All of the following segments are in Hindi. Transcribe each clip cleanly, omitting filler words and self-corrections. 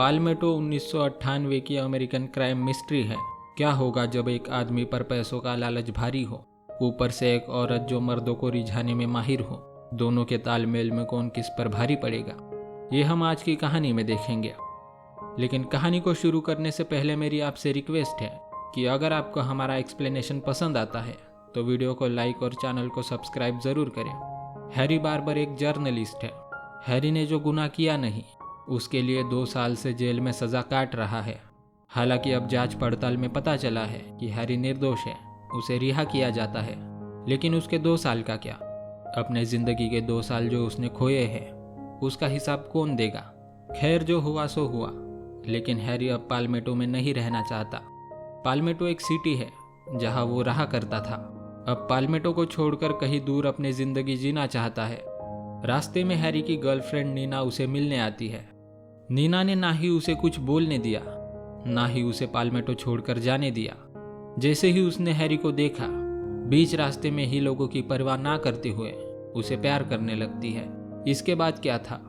पाल्मेटो 1998 की अमेरिकन क्राइम मिस्ट्री है। क्या होगा जब एक आदमी पर पैसों का लालच भारी हो, ऊपर से एक औरत जो मर्दों को रिझाने में माहिर हो। दोनों के तालमेल में कौन किस पर भारी पड़ेगा, ये हम आज की कहानी में देखेंगे। लेकिन कहानी को शुरू करने से पहले मेरी आपसे रिक्वेस्ट है कि अगर आपको हमारा एक्सप्लेनेशन पसंद आता है तो वीडियो को लाइक और चैनल को सब्सक्राइब जरूर करें। हैरी बार्बर एक जर्नलिस्ट है। हैरी ने जो गुनाह किया नहीं, उसके लिए 2 साल से जेल में सजा काट रहा है। हालांकि अब जांच पड़ताल में पता चला है कि हैरी निर्दोष है, उसे रिहा किया जाता है। लेकिन उसके 2 साल का क्या, अपने जिंदगी के 2 साल जो उसने खोए हैं, उसका हिसाब कौन देगा। खैर, जो हुआ सो हुआ, लेकिन हैरी अब पाल्मेटो में नहीं रहना चाहता। पाल्मेटो एक सिटी है जहां वो रहा करता था। अब पाल्मेटो को छोड़कर कहीं दूर अपनी जिंदगी जीना चाहता है। रास्ते में हैरी की गर्लफ्रेंड नीना उसे मिलने आती है। नीना ने ना ही उसे कुछ बोलने दिया, ना ही उसे पाल्मेटो छोड़कर जाने दिया। जैसे ही उसने हैरी को देखा, बीच रास्ते में ही लोगों की परवाह ना करते हुए उसे प्यार करने लगती है। इसके बाद क्या था,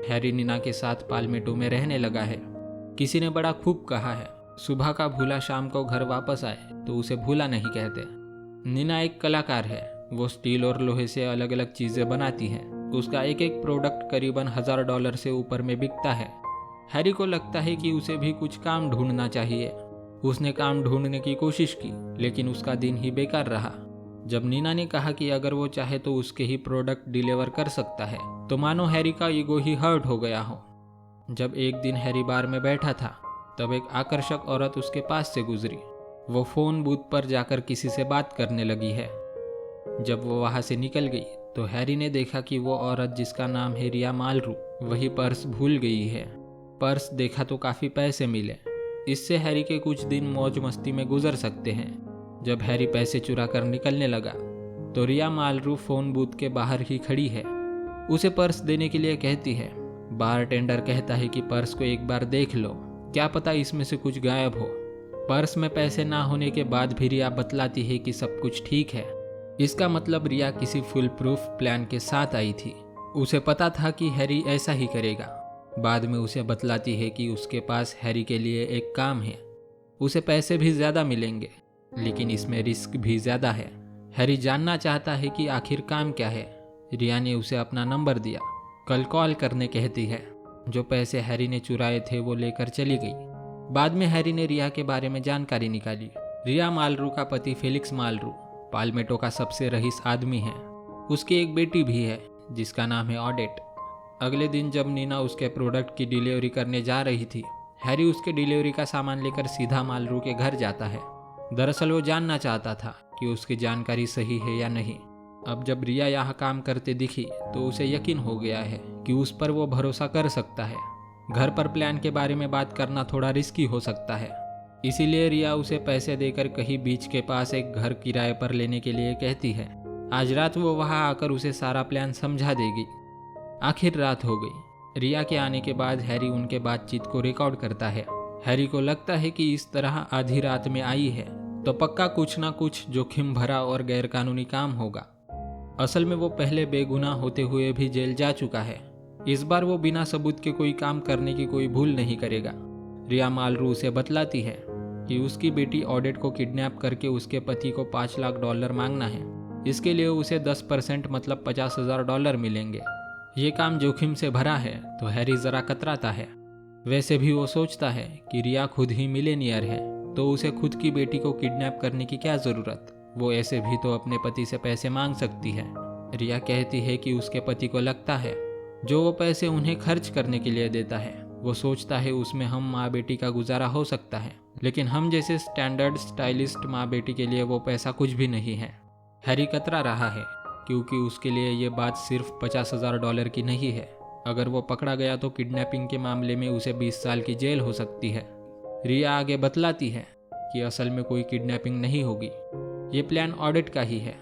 हैरी नीना के साथ पाल्मेटो में रहने लगा है। किसी ने बड़ा खूब कहा है, सुबह का भूला शाम को घर वापस आए तो उसे भूला नहीं कहते। नीना एक कलाकार है। वो स्टील और लोहे से अलग अलग चीजें बनाती है। उसका एक एक प्रोडक्ट करीबन $1000 से ऊपर में बिकता है। हैरी को लगता है कि उसे भी कुछ काम ढूंढना चाहिए। उसने काम ढूंढने की कोशिश की, लेकिन उसका दिन ही बेकार रहा। जब नीना ने कहा कि अगर वो चाहे तो उसके ही प्रोडक्ट डिलीवर कर सकता है, तो मानो हैरी का ईगो ही हर्ट हो गया हो। जब एक दिन हैरी बार में बैठा था, तब एक आकर्षक औरत उसके पास से गुजरी। वो फोन बूथ पर जाकर किसी से बात करने लगी है। जब वो वहां से निकल गई तो हैरी ने देखा कि वो औरत, जिसका नाम है रिया मालरू, वही पर्स भूल गई है। पर्स देखा तो काफी पैसे मिले। इससे हैरी के कुछ दिन मौज मस्ती में गुजर सकते हैं। जब हैरी पैसे चुरा कर निकलने लगा तो रिया मालरू फोन बूथ के बाहर ही खड़ी है। उसे पर्स देने के लिए कहती है। बारटेंडर कहता है कि पर्स को एक बार देख लो, क्या पता इसमें से कुछ गायब हो। पर्स में पैसे ना होने के बाद भी रिया बतलाती है कि सब कुछ ठीक है। इसका मतलब रिया किसी फुल प्रूफ प्लान के साथ आई थी। उसे पता था कि हैरी ऐसा ही करेगा। बाद में उसे बतलाती है कि उसके पास हैरी के लिए एक काम है। उसे पैसे भी ज्यादा मिलेंगे, लेकिन इसमें रिस्क भी ज्यादा है। हैरी जानना चाहता है कि आखिर काम क्या है। रिया ने उसे अपना नंबर दिया, कल कॉल करने कहती है। जो पैसे हैरी ने चुराए थे वो लेकर चली गई। बाद में हैरी ने रिया के बारे में जानकारी निकाली। रिया मालरू का पति फेलिक्स मालरू पाल्मेटो का सबसे रईस आदमी है। उसकी एक बेटी भी है जिसका नाम है ऑडेट। अगले दिन जब नीना उसके प्रोडक्ट की डिलीवरी करने जा रही थी, हैरी उसके डिलीवरी का सामान लेकर सीधा मालरू के घर जाता है। दरअसल वो जानना चाहता था कि उसकी जानकारी सही है या नहीं। अब जब रिया यहाँ काम करते दिखी तो उसे यकीन हो गया है कि उस पर वो भरोसा कर सकता है। घर पर प्लान के बारे में बात करना थोड़ा रिस्की हो सकता है, इसीलिए रिया उसे पैसे देकर कहीं बीच के पास एक घर किराए पर लेने के लिए कहती है। आज रात वो वहां आकर उसे सारा प्लान समझा देगी। आखिर रात हो गई। रिया के आने के बाद हैरी उनके बातचीत को रिकॉर्ड करता है। हैरी को लगता है कि इस तरह आधी रात में आई है तो पक्का कुछ ना कुछ जोखिम भरा और गैरकानूनी काम होगा। असल में वो पहले बेगुनाह होते हुए भी जेल जा चुका है। इस बार वो बिना सबूत के कोई काम करने की कोई भूल नहीं करेगा। रिया मालरू उसे बतलाती है कि उसकी बेटी ऑडेट को किडनैप करके उसके पति को $5 लाख मांगना है। इसके लिए उसे 10% मतलब $50,000 मिलेंगे। ये काम जोखिम से भरा है तो हैरी जरा कतराता है। वैसे भी वो सोचता है कि रिया खुद ही मिलेनियर है, तो उसे खुद की बेटी को किडनैप करने की क्या जरूरत। वो ऐसे भी तो अपने पति से पैसे मांग सकती है। रिया कहती है कि उसके पति को लगता है जो वो पैसे उन्हें खर्च करने के लिए देता है, वो सोचता है उसमें हम माँ बेटी का गुजारा हो सकता है, लेकिन हम जैसे स्टैंडर्ड स्टाइलिस्ट माँ बेटी के लिए वो पैसा कुछ भी नहीं है। हैरी कतरा रहा है क्योंकि उसके लिए ये बात सिर्फ $50,000 की नहीं है। अगर वो पकड़ा गया तो किडनैपिंग के मामले में उसे 20 साल की जेल हो सकती है। रिया आगे बतलाती है कि असल में कोई किडनैपिंग नहीं होगी, ये प्लान ऑडिट का ही है।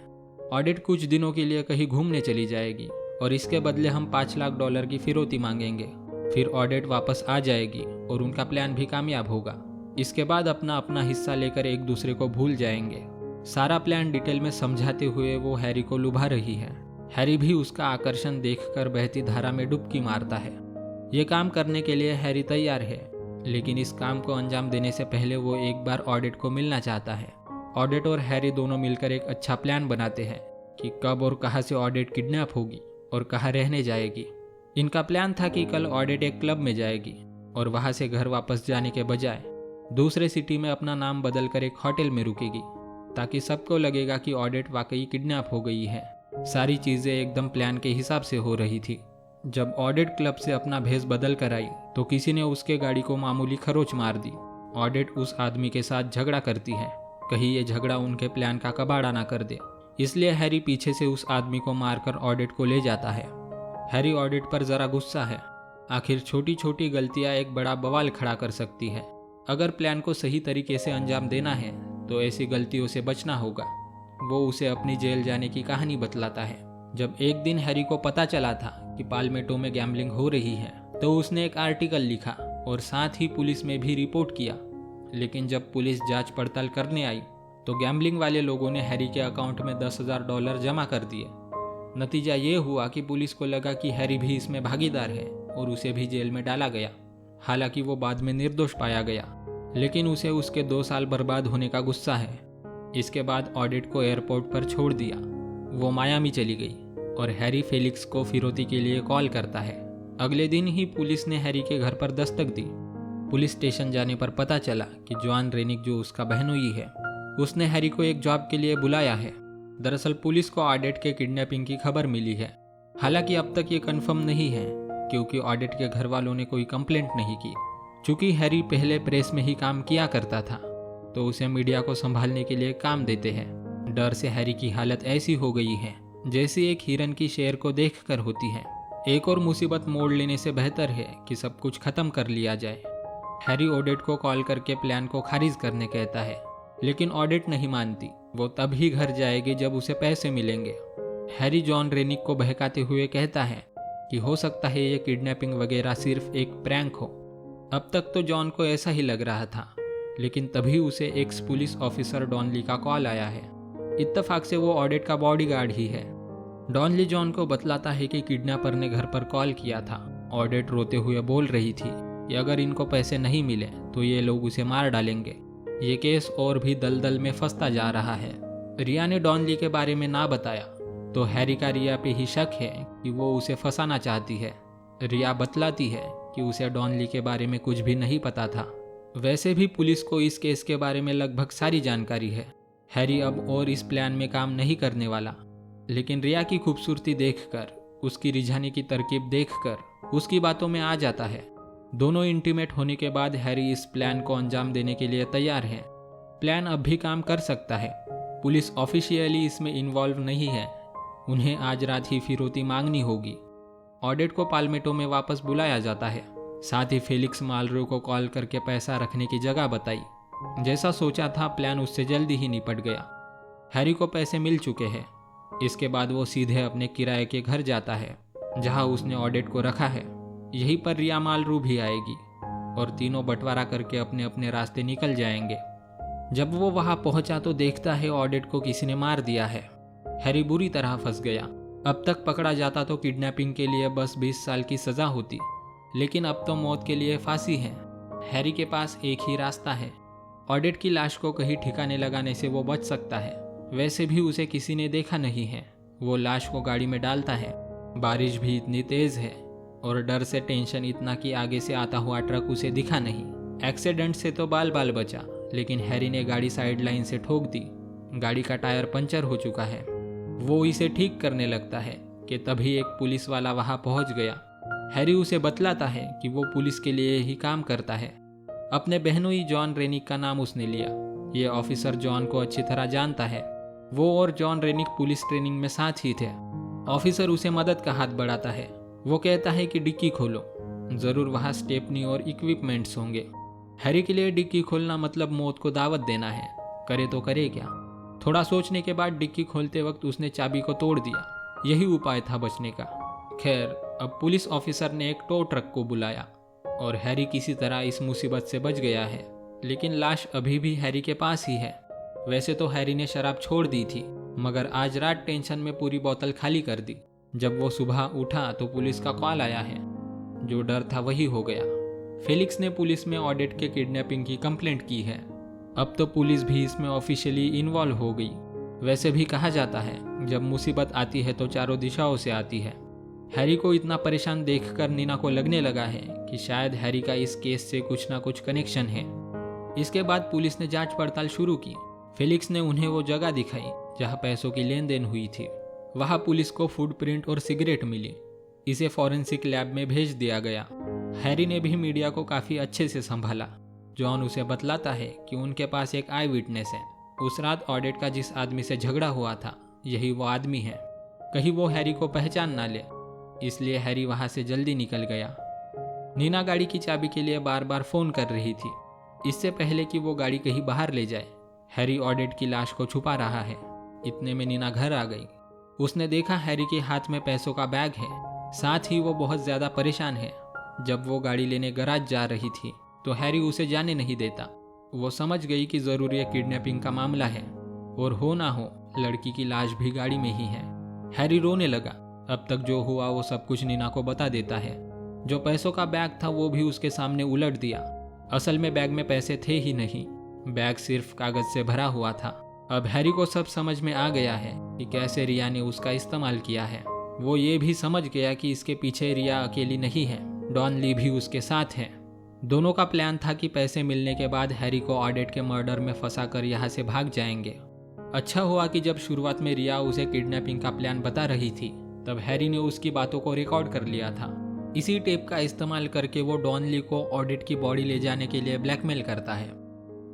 ऑडिट कुछ दिनों के लिए कहीं घूमने चली जाएगी और इसके बदले हम $5 लाख की फिरौती मांगेंगे। फिर ऑडिट वापस आ जाएगी और उनका प्लान भी कामयाब होगा। इसके बाद अपना अपना हिस्सा लेकर एक दूसरे को भूल जाएंगे। सारा प्लान डिटेल में समझाते हुए वो हैरी को लुभा रही है। हैरी भी उसका आकर्षण देखकर बहती धारा में डुबकी मारता है। ये काम करने के लिए हैरी तैयार है। लेकिन इस काम को अंजाम देने से पहले वो एक बार ऑडिट को मिलना चाहता है। ऑडिट और हैरी दोनों मिलकर एक अच्छा प्लान बनाते हैं कि कब और कहाँ से ऑडिट किडनैप होगी और कहाँ रहने जाएगी। इनका प्लान था कि कल ऑडिट एक क्लब में जाएगी और वहाँ से घर वापस जाने के बजाय दूसरे सिटी में अपना नाम बदलकर एक होटल में रुकेगी, ताकि सबको लगेगा कि ऑडिट वाकई किडनैप हो गई है। सारी चीज़ें एकदम प्लान के हिसाब से हो रही थी। जब ऑडिट क्लब से अपना भेष बदल कर आई तो किसी ने उसके गाड़ी को मामूली खरोच मार दी। ऑडिट उस आदमी के साथ झगड़ा करती है, कहीं ये झगड़ा उनके प्लान का कबाड़ा ना कर दे, इसलिए हैरी पीछे से उस आदमी को मारकर ऑडिट को ले जाता है। हैरी ऑडिट पर ज़रा गुस्सा है, आखिर छोटी छोटी गलतियां एक बड़ा बवाल खड़ा कर सकती है। अगर प्लान को सही तरीके से अंजाम देना है तो ऐसी गलतियों से बचना होगा। वो उसे अपनी जेल जाने की कहानी बतलाता है। जब एक दिन हैरी को पता चला था कि पालमेटो में गैम्बलिंग हो रही है तो उसने एक आर्टिकल लिखा और साथ ही पुलिस में भी रिपोर्ट किया। लेकिन जब पुलिस जांच पड़ताल करने आई तो गैम्बलिंग वाले लोगों ने हैरी के अकाउंट में $10,000 जमा कर दिए। नतीजा ये हुआ कि पुलिस को लगा कि हैरी भी इसमें भागीदार है और उसे भी जेल में डाला गया। हालांकि वो बाद में निर्दोष पाया गया, लेकिन उसे उसके 2 साल बर्बाद होने का गुस्सा है। इसके बाद ऑडिट को एयरपोर्ट पर छोड़ दिया। वो मायामी चली गई और हैरी फेलिक्स को फिरौती के लिए कॉल करता है। अगले दिन ही पुलिस ने हैरी के घर पर दस्तक दी। पुलिस स्टेशन जाने पर पता चला कि जॉन रेनिक, जो उसका बहनोई है, उसने हैरी को एक जॉब के लिए बुलाया है। दरअसल पुलिस को ऑडिट के किडनैपिंग की खबर मिली है। हालांकि अब तक ये कंफर्म नहीं है क्योंकि ऑडिट के घर वालों ने कोई कंप्लेंट नहीं की। चूंकि हैरी पहले प्रेस में ही काम किया करता था तो उसे मीडिया को संभालने के लिए काम देते हैं। डर से हैरी की हालत ऐसी हो गई है जैसी एक हिरन की शेर को देखकर होती है। एक और मुसीबत मोड़ लेने से बेहतर है कि सब कुछ खत्म कर लिया जाए। हैरी ऑडिट को कॉल करके प्लान को खारिज करने कहता है, लेकिन ऑडिट नहीं मानती। वो तब ही घर जाएगी जब उसे पैसे मिलेंगे। हैरी जॉन रेनिक को बहकाते हुए कहता है कि हो सकता है ये किडनैपिंग वगैरह सिर्फ एक प्रैंक हो। अब तक तो जॉन को ऐसा ही लग रहा था, लेकिन तभी उसे एक्स पुलिस ऑफिसर डॉनली का कॉल आया है। इत्तेफाक से वो ऑडिट का बॉडीगार्ड ही है। डॉनली जॉन को बतलाता है कि किडनैपर ने घर पर कॉल किया था। ऑडिट रोते हुए बोल रही थी कि अगर इनको पैसे नहीं मिले तो ये लोग उसे मार डालेंगे। ये केस और भी दलदल में फंसता जा रहा है। रिया ने डॉनली के बारे में ना बताया तो हैरी का रिया पे ही शक है कि वो उसे फंसाना चाहती है। रिया बतलाती है कि उसे डॉनली के बारे में कुछ भी नहीं पता था। वैसे भी पुलिस को इस केस के बारे में लगभग सारी जानकारी है। हैरी अब और इस प्लान में काम नहीं करने वाला। लेकिन रिया की खूबसूरती देखकर, उसकी रिझाने की तरकीब देखकर उसकी बातों में आ जाता है। दोनों इंटीमेट होने के बाद हैरी इस प्लान को अंजाम देने के लिए तैयार है। प्लान अब भी काम कर सकता है। पुलिस ऑफिशियली इसमें इन्वॉल्व नहीं है। उन्हें आज रात ही फिरौती मांगनी होगी। ऑडिट को पालमेटो में वापस बुलाया जाता है। साथ ही फेलिक्स मालरो को कॉल करके पैसा रखने की जगह बताई। जैसा सोचा था, प्लान उससे जल्दी ही निपट गया। हैरी को पैसे मिल चुके हैं। इसके बाद वो सीधे अपने किराए के घर जाता है जहां उसने ऑडिट को रखा है। यहीं पर रिया मालरू भी आएगी और तीनों बंटवारा करके अपने अपने रास्ते निकल जाएंगे। जब वो वहां पहुंचा तो देखता है ऑडिट को किसी ने मार दिया है। हैरी बुरी तरह फंस गया। अब तक पकड़ा जाता तो किडनैपिंग के लिए बस 20 साल की सजा होती, लेकिन अब तो मौत के लिए फांसी है। हैरी के पास एक ही रास्ता है। ऑडिट की लाश को कहीं ठिकाने लगाने से वो बच सकता है। वैसे भी उसे किसी ने देखा नहीं है। वो लाश को गाड़ी में डालता है। बारिश भी इतनी तेज है और डर से टेंशन इतना कि आगे से आता हुआ ट्रक उसे दिखा नहीं। एक्सीडेंट से तो बाल बाल बचा, लेकिन हैरी ने गाड़ी साइड लाइन से ठोक दी। गाड़ी का टायर पंचर हो चुका है। वो इसे ठीक करने लगता है कि तभी एक पुलिस वाला वहां पहुंच गया। हैरी उसे बतलाता है कि वो पुलिस के लिए ही काम करता है। अपने बहनोई जॉन रेनिक का नाम उसने लिया। ये ऑफिसर जॉन को अच्छी तरह जानता है। वो और जॉन रेनिक पुलिस ट्रेनिंग में साथ ही थे। ऑफिसर उसे मदद का हाथ बढ़ाता है। वो कहता है कि डिक्की खोलो, जरूर वहां स्टेपनी और इक्विपमेंट्स होंगे। हैरी के लिए डिक्की खोलना मतलब मौत को दावत देना है। करे तो करे क्या। थोड़ा सोचने के बाद डिक्की खोलते वक्त उसने चाबी को तोड़ दिया। यही उपाय था बचने का। खैर, अब पुलिस ऑफिसर ने एक टो ट्रक को बुलाया और हैरी किसी तरह इस मुसीबत से बच गया है। लेकिन लाश अभी भी हैरी के पास ही है। वैसे तो हैरी ने शराब छोड़ दी थी, मगर आज रात टेंशन में पूरी बोतल खाली कर दी। जब वो सुबह उठा तो पुलिस का कॉल आया है। जो डर था वही हो गया। फेलिक्स ने पुलिस में ऑडेट के किडनैपिंग की कंप्लेंट की है। अब तो पुलिस भी इसमें ऑफिशियली इन्वॉल्व हो गई। वैसे भी कहा जाता है जब मुसीबत आती है तो चारों दिशाओं से आती है। हैरी को इतना परेशान देखकर नीना को लगने लगा है कि शायद हैरी का इस केस से कुछ ना कुछ कनेक्शन है। इसके बाद पुलिस ने जांच पड़ताल शुरू की। फेलिक्स ने उन्हें वो जगह दिखाई जहां पैसों की लेन देन हुई थी। वहां पुलिस को फुटप्रिंट और सिगरेट मिली। इसे फॉरेंसिक लैब में भेज दिया गया। हैरी ने भी मीडिया को काफ़ी अच्छे से संभाला। जॉन उसे बतलाता है कि उनके पास एक आई विटनेस है। उस रात ऑडेट का जिस आदमी से झगड़ा हुआ था यही वो आदमी है। कहीं वो हैरी को पहचान ना ले, इसलिए हैरी वहां से जल्दी निकल गया। नीना गाड़ी की चाबी के लिए बार बार फ़ोन कर रही थी, इससे पहले कि वो गाड़ी कहीं बाहर ले जाए। हैरी ऑडेट की लाश को छुपा रहा है। इतने में नीना घर आ गई। उसने देखा हैरी के हाथ में पैसों का बैग है, साथ ही वो बहुत ज़्यादा परेशान है। जब वो गाड़ी लेने गैराज जा रही थी तो हैरी उसे जाने नहीं देता। वो समझ गई कि ज़रूर ये किडनैपिंग का मामला है, और हो ना हो लड़की की लाश भी गाड़ी में ही है। हैरी रोने लगा। अब तक जो हुआ वो सब कुछ नीना को बता देता है। जो पैसों का बैग था वो भी उसके सामने उलट दिया। असल में बैग में पैसे थे ही नहीं, बैग सिर्फ कागज से भरा हुआ था। अब हैरी को सब समझ में आ गया है कि कैसे रिया ने उसका इस्तेमाल किया है। वो ये भी समझ गया कि इसके पीछे रिया अकेली नहीं है, डॉन ली भी उसके साथ है। दोनों का प्लान था कि पैसे मिलने के बाद हैरी को ऑडेट के मर्डर में फंसाकर यहाँ से भाग जाएंगे। अच्छा हुआ कि जब शुरुआत में रिया उसे किडनैपिंग का प्लान बता रही थी तब हैरी ने उसकी बातों को रिकॉर्ड कर लिया था। इसी टेप का इस्तेमाल करके वो डॉन ली को ऑडेट की बॉडी ले जाने के लिए ब्लैकमेल करता है।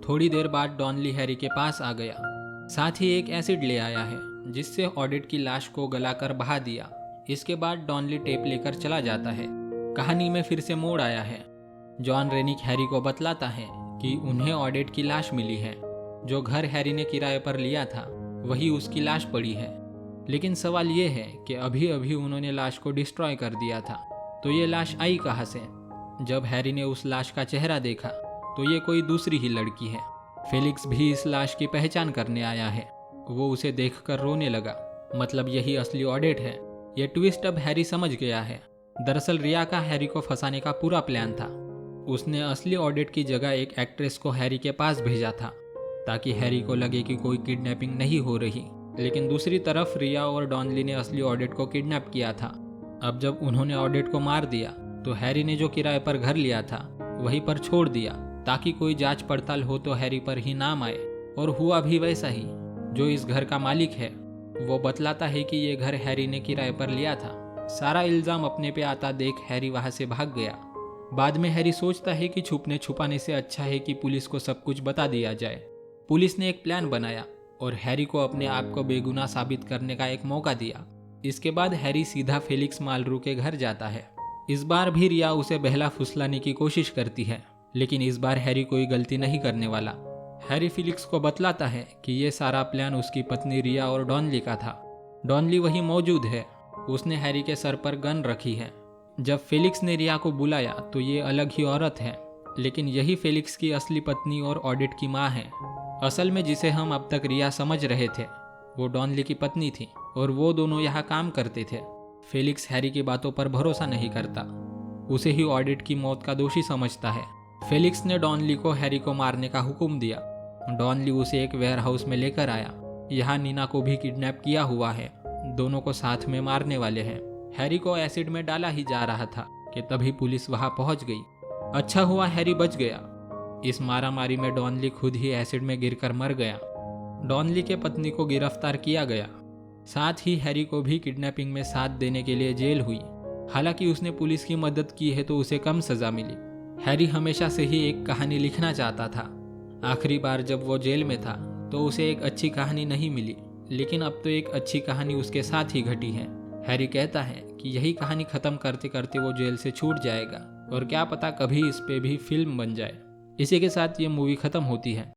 थोड़ी देर बाद डॉन ली हैरी के पास आ गया, साथ ही एक एसिड ले आया है जिससे ऑडेट की लाश को गलाकर बहा दिया। इसके बाद डॉन ली टेप लेकर चला जाता है। कहानी में फिर से मोड़ आया है। जॉन रेनिक हैरी को बतलाता है कि उन्हें ऑडेट की लाश मिली है। जो घर हैरी ने किराए पर लिया था वही उसकी लाश पड़ी है। लेकिन सवाल ये है कि अभी अभी उन्होंने लाश को डिस्ट्रॉय कर दिया था, तो ये लाश आई कहाँ से? जब हैरी ने उस लाश का चेहरा देखा तो ये कोई दूसरी ही लड़की है। फेलिक्स भी इस लाश की पहचान करने आया है। वो उसे देखकर रोने लगा। मतलब यही असली ऑडेट है। ये ट्विस्ट अब हैरी समझ गया है। दरअसल रिया का हैरी को फंसाने का पूरा प्लान था। उसने असली ऑडेट की जगह एक एक्ट्रेस को हैरी के पास भेजा था ताकि हैरी को लगे कि कोई किडनैपिंग नहीं हो रही। लेकिन दूसरी तरफ रिया और डॉनली ने असली ऑडेट को किडनैप किया था। अब जब उन्होंने ऑडेट को मार दिया तो हैरी ने जो किराए पर घर लिया था वहीं पर छोड़ दिया ताकि कोई जांच पड़ताल हो तो हैरी पर ही नाम आए। और हुआ भी वैसा ही। जो इस घर का मालिक है वो बतलाता है कि ये घर हैरी ने किराए पर लिया था। सारा इल्ज़ाम अपने पे आता देख हैरी वहाँ से भाग गया। बाद में हैरी सोचता है कि छुपने छुपाने से अच्छा है कि पुलिस को सब कुछ बता दिया जाए। पुलिस ने एक प्लान बनाया और हैरी को अपने आप को बेगुनाह साबित करने का एक मौका दिया। इसके बाद हैरी सीधा फेलिक्स मालरू के घर जाता है। इस बार भी रिया उसे बहला फुसलाने की कोशिश करती है, लेकिन इस बार हैरी कोई गलती नहीं करने वाला। हैरी फेलिक्स को बतलाता है कि ये सारा प्लान उसकी पत्नी रिया और डॉनली का था। डॉनली वही मौजूद है। उसने हैरी के सर पर गन रखी है। जब फेलिक्स ने रिया को बुलाया तो ये अलग ही औरत है, लेकिन यही फेलिक्स की असली पत्नी और ऑडिट की माँ है। असल में जिसे हम अब तक रिया समझ रहे थे वो डॉनली की पत्नी थी और वो दोनों यहाँ काम करते थे। फेलिक्स हैरी की बातों पर भरोसा नहीं करता, उसे ही ऑडिट की मौत का दोषी समझता है। फेलिक्स ने डॉनली को हैरी को मारने का हुक्म दिया। डॉनली उसे एक वेयरहाउस में लेकर आया। यहाँ नीना को भी किडनैप किया हुआ है। दोनों को साथ में मारने वाले हैं। हैरी को एसिड में डाला ही जा रहा था कि तभी पुलिस वहां पहुंच गई। अच्छा हुआ हैरी बच गया। इस मारामारी में डॉनली खुद ही एसिड में गिरकर मर गया। डॉनली के पत्नी को गिरफ्तार किया गया। साथ ही हैरी को भी किडनैपिंग में साथ देने के लिए जेल हुई। हालांकि उसने पुलिस की मदद की है तो उसे कम सजा मिली। हैरी हमेशा से ही एक कहानी लिखना चाहता था। आखिरी बार जब वो जेल में था तो उसे एक अच्छी कहानी नहीं मिली, लेकिन अब तो एक अच्छी कहानी उसके साथ ही घटी है। हैरी कहता है कि यही कहानी खत्म करते करते वो जेल से छूट जाएगा और क्या पता कभी इस पे भी फिल्म बन जाए। इसी के साथ ये मूवी खत्म होती है।